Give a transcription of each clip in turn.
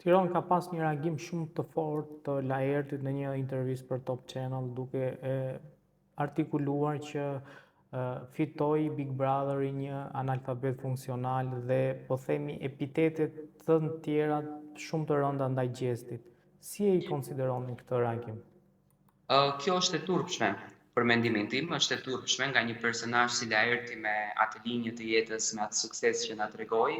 Tiron ka pas një reagim shumë të fortë të Laertit në një intervistë për Top Channel, duke artikuluar që fitoi Big Brotheri një analfabet funksional dhe po themi epitetet të tjera shumë të rënda ndaj Gjestit. Si e i konsideroni këtë reagim? Kjo është e turpshme për mendimin tim, është e turpshme nga një personazh si Laerti me atë linjë të jetës, me atë sukses që na tregoi.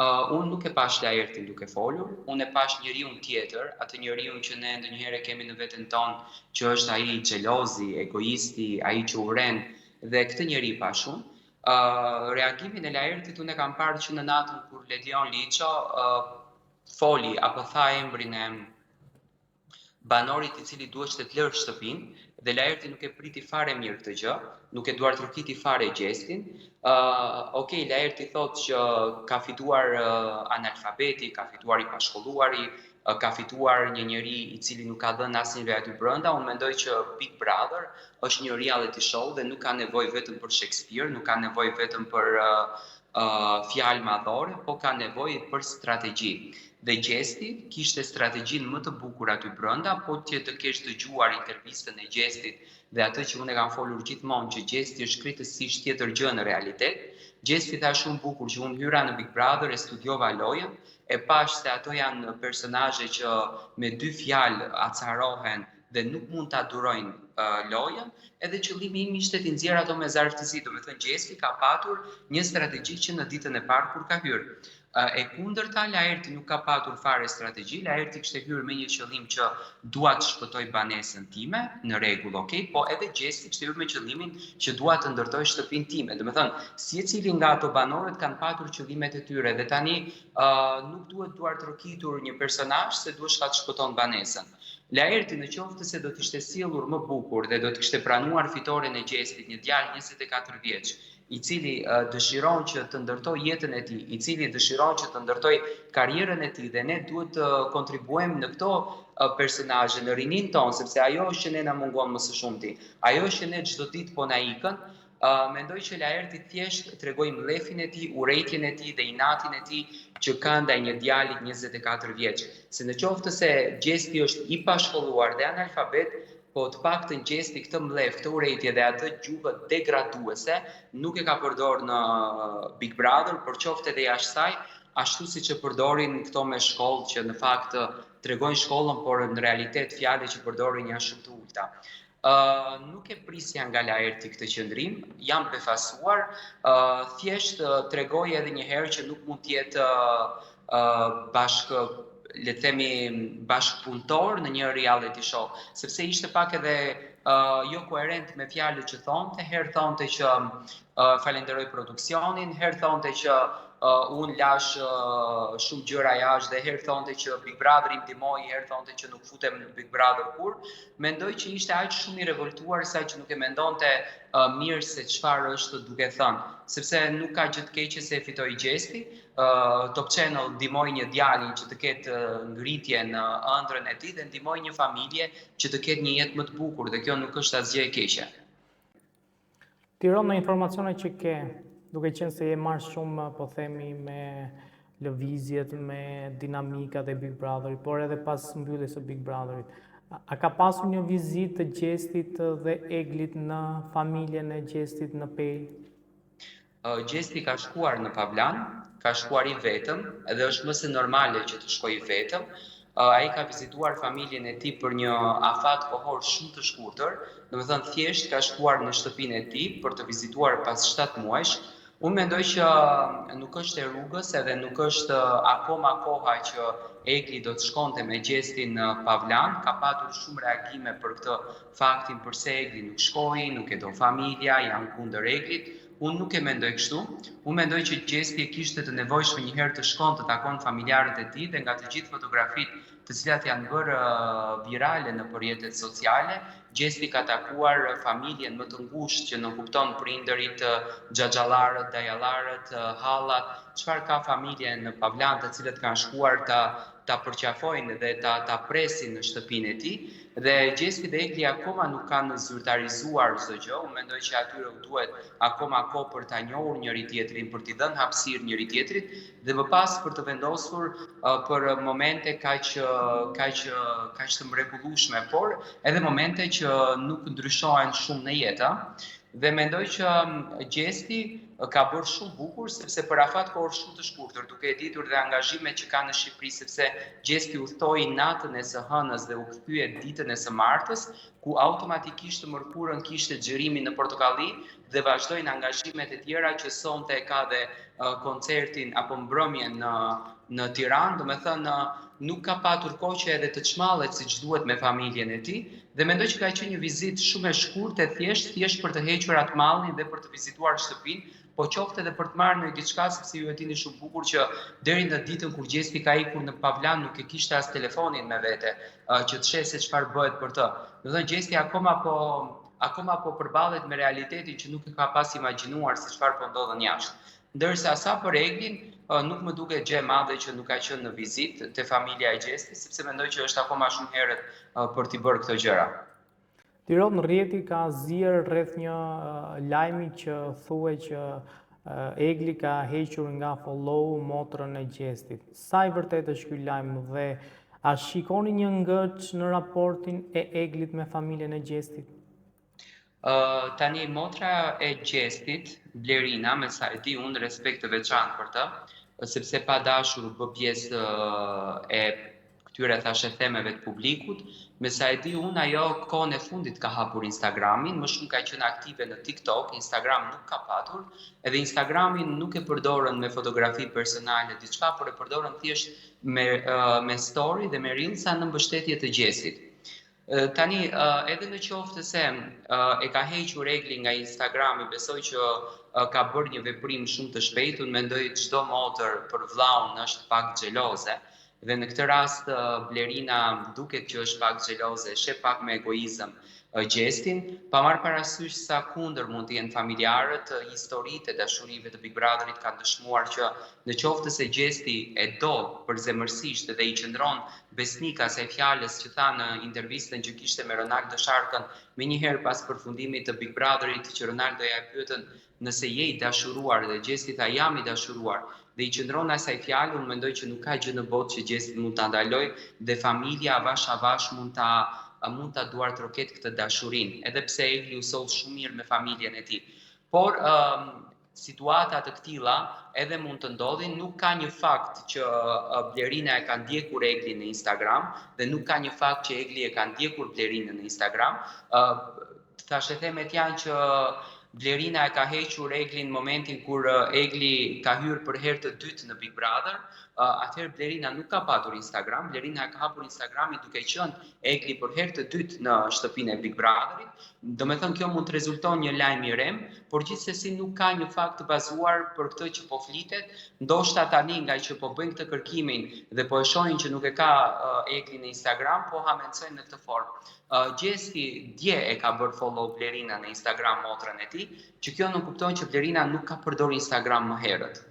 Unë nuk e pash Laertin duke folur, unë e pash njeriu tjetër, atë njeriu që ne ndonjëherë kemi në veten tonë, që është ai xhelozi, egoisti, ai që uren, dhe këtë njeri pash unë. Reagimin e Laertit unë e kam parë që në natën kur Ledion Liço foli apo tha emrin e banorit i cili duhet të lërë shtëpinë, dhe Laerti nuk e priti fare mirë këtë gjë, nuk e duartërkiti fare Gjestin. Okej, Laerti thotë që ka fituar analfabeti, ka fituar i pashkolluari, ka fituar një njeri i cili nuk ka dhënë asnjë aty brenda. Unë mendoj që Big Brother është një reality show dhe nuk ka nevojë vetëm për Shakespeare, nuk ka nevojë vetëm për fjalë madhore, po ka nevojë për strategji. Dhe Gjesti kishte strategjinë më të bukur aty brenda, po që të kesh dëgjuar intervistën e Gjestit dhe atë që unë e kam folur gjithmonë që Gjesti është krejtësisht tjetër gjë në realitet. Gjesti tha shumë bukur që unë hyra në Big Brother, e studiova lojën, e pash se ato janë personazhe që me dy fjalë acarohen dhe nuk mund ta durojnë lojën, edhe qëllimi im ishte t'i nxjerr ato me zarftësi, domethënë Gjesti ka patur një strategji që në ditën e parë kur ka hyrë. E kundërta, Laerti nuk ka patur fare strategji. Laerti kishte hyrë me një qëllim që dua të shpëtoj banesën time, në rregull, okay, po edhe Gjesti kishte hyrë me qëllimin që dua të ndërtoj shtëpinë time. Domethënë, secili nga ato banorët kanë patur qëllimet e tyre dhe tani nuk duhet duartrokitur një personazh se duhet ta shpëton banesën. Laerti në qoftë se do të ishte sjellur më bukur dhe do të kishte pranuar fitoren e Gjestit, një djalë 24 vjeç, i cili dëshiron që të ndërtoj jetën e tij, i cili dëshiron që të ndërtoj karrierën e tij dhe ne duhet të kontribuojmë në këto personazhe në rinin ton, sepse ajo është që ne na mungon më së shumti. Ajo është që ne çdo ditë po na ikën. Mendoj që Laerti thjesht tregoi mllefin e tij, urrejtjen e tij dhe inatin e tij që ka ndaj një djali 24 vjeç. Se në qoftë se Gjesti është i pashkolluar dhe analfabet, po të paktën Gjesti këtë mllef, këtë urrejtje dhe atë gjuhë degraduese nuk e ka përdorur në Big Brother, por qoftë edhe jashtë saj, ashtu siç e përdorin këto me shkollë që në fakt tregojnë shkollën, por në realitet fjalët që përdorin janë shumë të ulta. Nuk e prisja nga Laerti këtë qëndrim, jam befasuar, thjesht tregoj edhe një herë që nuk mund të jetë le të themi bashkëpunëtor në një reality show, sepse ishte pak edhe jo koherent me fjalët që thonte, herë thonte që falenderoj produksionin, herë thonte që unë lash shumë gjëra jashtë dhe herë thonte që Big Brother i ndihmoi, herë thonte që nuk futem në Big Brother kur. Mendoj që ishte aq shumë i revoltuar sa që nuk e mendonte mirë se çfarë është duke thënë, sepse nuk ka gjë të keqe se e fitoi Gjesti. Top Channel ndihmoi një djalin që të ketë ngritje në ëndrrën e tij dhe ndihmoi një familje që të ketë një jetë më të bukur dhe kjo nuk është asgjë e keqe. Tiron në informacionet që ke, duke qenë se je marrë shumë, po themi, me lëvizjet, me dinamikat e Big Brotherit, por edhe pas mbylljes së Big Brotherit, a ka pasur një vizitë të Gjestit dhe Eglit në familjen e Gjestit në Pejl? Gjesti ka shkuar në Pavlan, ka shkuar i vetëm, edhe është më se normale që të shkojë i vetëm. Ai ka vizituar familjen e tij për një afat kohor shumë të shkurtër, domethënë thjesht ka shkuar në shtëpinë e tij për të vizituar pas 7 muajsh. Unë mendoj që nuk është e rrugës edhe nuk është akoma koha që Egli do të shkonte me Gjestin në Pavlan. Ka patur shumë reagime për këtë faktin përse Egli nuk shkoi, nuk e do familja, janë kundër Eglit. Unë nuk e mendoj kështu. Unë mendoj që Gjesti kishte të nevojshme një herë të shkon të takon familjarët e tij dhe nga të gjithë fotografitë të cilat janë bërë virale në rrjetet sociale. Gjesti ka takuar familjen më të ngushtë që nuk kupton prindërit, xhaxhallarët, dajallarët, hallat, çfarë ka familje në Pavlan të cilët kanë shkuar ta përqafojnë dhe ta presin në shtëpinë e tij. Dhe Gjesti dhe Egli akoma nuk kanë zyrtarizuar çdo gjë. Unë mendoj që atyre u duhet akoma kohë për ta njohur njëri tjetrin, për t'i dhënë hapësirë njëri tjetrit dhe më pas për të vendosur për momente kaq të mrekullueshme, por edhe momente që nuk ndryshohen shumë në jetë. Dhe mendoj që Gjesti ka bërë shumë bukur sepse për afat kohë shumë të shkurtër, duke e ditur dhe angazhimet që ka në Shqipëri, sepse Gjesti udhtoi natën e së hënës dhe u kthye ditën e së martës, ku automatikisht të mërkurën kishte xhirimin në Portokalli dhe vazhdojnë angazhimet e tjera që sonte ka dhe koncertin apo mbrëmjen në Tiranë, domethënë nuk ka patur kohë që edhe të çmallet siç duhet me familjen e tij dhe mendoj që ka qenë një vizitë shumë e shkurtë, thjesht për të hequr atë mallin dhe për të vizituar shtëpinë, po qoftë edhe për të marrë ndonjë diçka, sepse ju e dini shumë bukur që deri në ditën kur Gjesti ka ikur në Pavlan nuk e kishte as telefonin me vete që të shehë çfarë bëhet për të. Do të thënë Gjesti akoma po përballet me realitetin që nuk e ka pas imagjinuar se çfarë po ndodhen jashtë. Ndërsa sa për Eglin, nuk më duket gjë e madhe që nuk ka qenë në vizitë te familja e Gjestit, sepse mendoj që është akoma shumë herët për t'i bërë këto gjëra. Tirol në rrjeti ka zier rreth një lajmi që thuhet që Egli ka hequr nga follow motrën e Gjestit. Sa i vërtet është ky lajm dhe a shikoni një ngëç në raportin e Eglit me familjen e Gjestit? Tani motra e Gjestit, Blerina, me sa e di unë respekt të veçantë për të, sepse pa dashur bë pjesë e këtyre themeve të publikut, me sa e di unë ajo kohën e fundit ka hapur Instagramin, më shumë ka qenë aktive në TikTok, Instagram nuk ka patur, edhe Instagramin nuk e përdorën me fotografi personale diçka, por e përdorën thjesht me story dhe me reelsa në mbështetje të Gjestit. Tani, edhe në qoftë se e ka hequr Egli nga Instagrami, besoj që ka bërë një veprim shumë të shpejtë, unë mendoj çdo motër për vllaun është pak xheloze, dhe në këtë rast Blerina duket që është pak xheloze, sheh pak me egoizëm Gjestin, pa marrë parasysh sa kundër mund të jenë familjarët, historitë e dashurive të Big Brotherit kanë dëshmuar që në qoftë se Gjesti e do përzemërsisht dhe i qëndron besnik asaj fjalës që tha në intervistën që kishte me Ronaldo Sharkën menjëherë pas përfundimit të Big Brotherit, që Ronaldo ja pyetën nëse je i dashuruar dhe Gjesti tha jam i dashuruar dhe i qëndron asaj fjalë, unë mendoj që nuk ka gjë në botë që Gjesti mund ta ndalojë dhe familja avash avash mund ta duartroket këtë dashurinë, edhe pse Egli u soll shumë mirë me familjen e tij. Por situata të këtilla edhe mund të ndodhin, nuk ka një fakt që Blerina e ka ndjekur Eglin në Instagram dhe nuk ka një fakt që Egli e ka ndjekur Blerinën në Instagram. Thashethemet janë që Blerina e ka hequr Eglin në momentin kur Egli ka hyrë për herë të dytë në Big Brother. Atëherë Blerina nuk ka patur Instagram, Blerina ka hapur Instagramin duke qenë Egli për herë të dytë në shtëpinë e Big Brotherit. Domethënë kjo mund të rezulton një lajm i rem, por gjithsesi nuk ka një fakt të bazuar për këtë që po flitet. Ndoshta tani nga që po bëjnë këtë kërkimin dhe po e shohin që nuk e ka Egli në Instagram, po hamencojnë në këtë formë. Gjesti dje e ka bërë follow Blerina në Instagram motrën e tij, që kjo nuk kupton që Blerina nuk ka përdorur Instagram më herët.